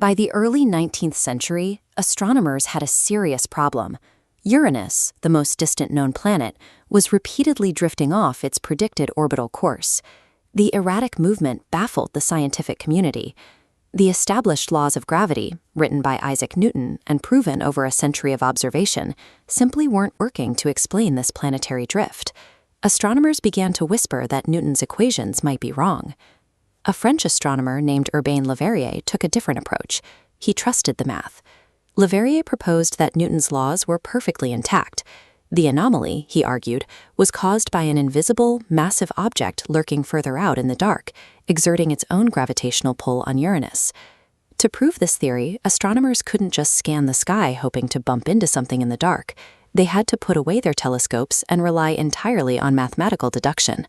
By the early 19th century, astronomers had a serious problem. Uranus, the most distant known planet, was repeatedly drifting off its predicted orbital course. The erratic movement baffled the scientific community. The established laws of gravity, written by Isaac Newton and proven over a century of observation, simply weren't working to explain this planetary drift. Astronomers began to whisper that Newton's equations might be wrong. A French astronomer named Urbain Le Verrier took a different approach. He trusted the math. Le Verrier proposed that Newton's laws were perfectly intact. The anomaly, he argued, was caused by an invisible, massive object lurking further out in the dark, exerting its own gravitational pull on Uranus. To prove this theory, astronomers couldn't just scan the sky hoping to bump into something in the dark. They had to put away their telescopes and rely entirely on mathematical deduction.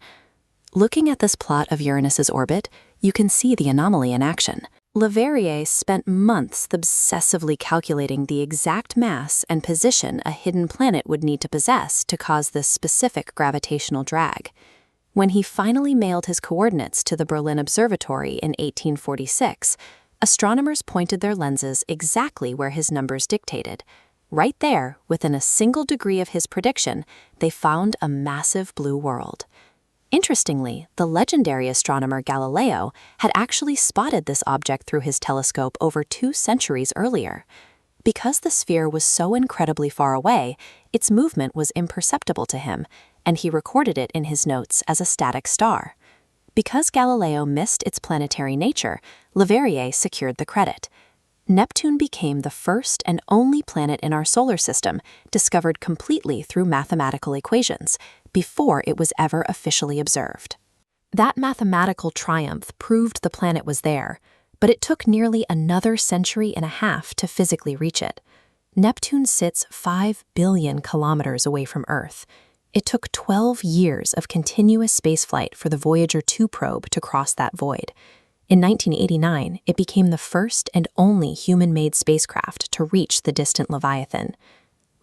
Looking at this plot of Uranus's orbit, you can see the anomaly in action. Le Verrier spent months obsessively calculating the exact mass and position a hidden planet would need to possess to cause this specific gravitational drag. When he finally mailed his coordinates to the Berlin Observatory in 1846, astronomers pointed their lenses exactly where his numbers dictated. Right there, within a single degree of his prediction, they found a massive blue world. Interestingly, the legendary astronomer Galileo had actually spotted this object through his telescope over 2 centuries earlier. Because the sphere was so incredibly far away, its movement was imperceptible to him, and he recorded it in his notes as a static star. Because Galileo missed its planetary nature, Le Verrier secured the credit. Neptune became the first and only planet in our solar system discovered completely through mathematical equations, before it was ever officially observed. That mathematical triumph proved the planet was there, but it took nearly another century and a half to physically reach it. Neptune sits 5 billion kilometers away from Earth. It took 12 years of continuous spaceflight for the Voyager 2 probe to cross that void. In 1989, it became the first and only human-made spacecraft to reach the distant Leviathan.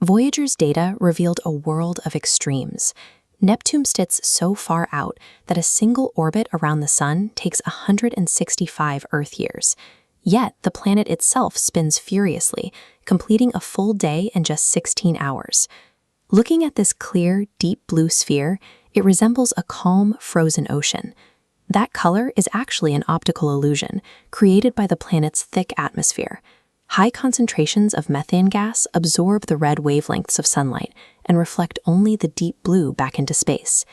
Voyager's data revealed a world of extremes. Neptune sits so far out that a single orbit around the Sun takes 165 Earth years. Yet, the planet itself spins furiously, completing a full day in just 16 hours. Looking at this clear, deep blue sphere, it resembles a calm, frozen ocean. That color is actually an optical illusion created by the planet's thick atmosphere. High concentrations of methane gas absorb the red wavelengths of sunlight and reflect only the deep blue back into space.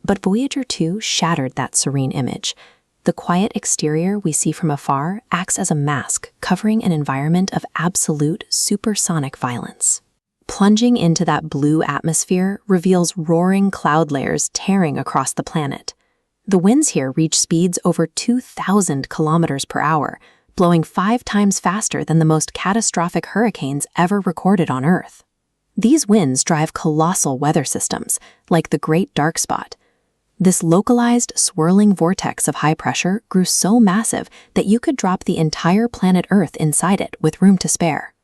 But Voyager 2 shattered that serene image. The quiet exterior we see from afar acts as a mask covering an environment of absolute supersonic violence. Plunging into that blue atmosphere reveals roaring cloud layers tearing across the planet. The winds here reach speeds over 2,000 kilometers per hour, blowing 5 times faster than the most catastrophic hurricanes ever recorded on Earth. These winds drive colossal weather systems, like the Great Dark Spot. This localized, swirling vortex of high pressure grew so massive that you could drop the entire planet Earth inside it with room to spare.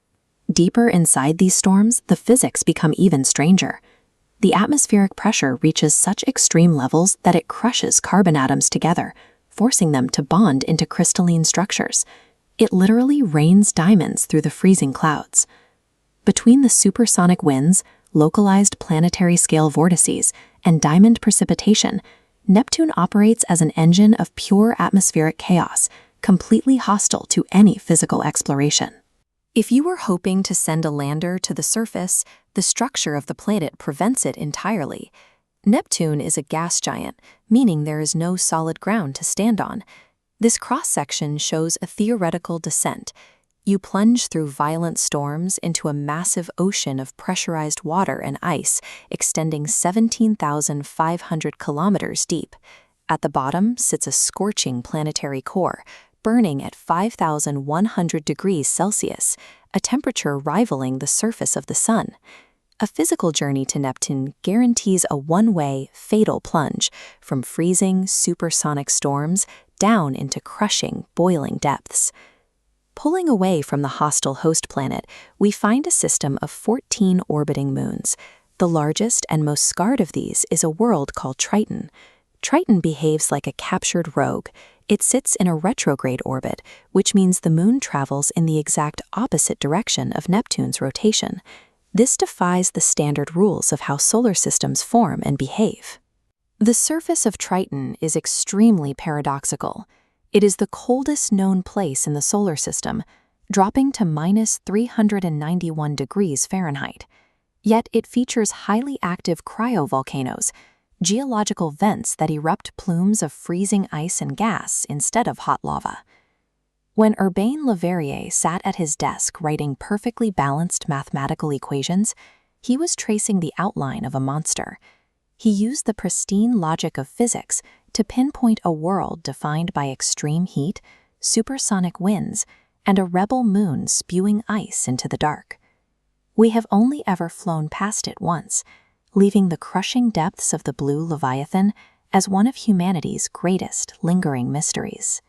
Deeper inside these storms, the physics become even stranger. The atmospheric pressure reaches such extreme levels that it crushes carbon atoms together, forcing them to bond into crystalline structures. It literally rains diamonds through the freezing clouds. Between the supersonic winds, localized planetary-scale vortices, and diamond precipitation, Neptune operates as an engine of pure atmospheric chaos, completely hostile to any physical exploration. If you were hoping to send a lander to the surface, the structure of the planet prevents it entirely. Neptune is a gas giant, meaning there is no solid ground to stand on. This cross-section shows a theoretical descent. You plunge through violent storms into a massive ocean of pressurized water and ice, extending 17,500 kilometers deep. At the bottom sits a scorching planetary core, burning at 5,100 degrees Celsius, a temperature rivaling the surface of the Sun. A physical journey to Neptune guarantees a one-way, fatal plunge from freezing, supersonic storms down into crushing, boiling depths. Pulling away from the hostile host planet, we find a system of 14 orbiting moons. The largest and most scarred of these is a world called Triton. Triton behaves like a captured rogue. It sits in a retrograde orbit, which means the Moon travels in the exact opposite direction of Neptune's rotation. This defies the standard rules of how solar systems form and behave. The surface of Triton is extremely paradoxical. It is the coldest known place in the solar system, dropping to -391 degrees Fahrenheit. Yet it features highly active cryovolcanoes, geological vents that erupt plumes of freezing ice and gas instead of hot lava. When Urbain Le Verrier sat at his desk writing perfectly balanced mathematical equations, he was tracing the outline of a monster. He used the pristine logic of physics to pinpoint a world defined by extreme heat, supersonic winds, and a rebel moon spewing ice into the dark. We have only ever flown past it once, leaving the crushing depths of the blue Leviathan as one of humanity's greatest lingering mysteries.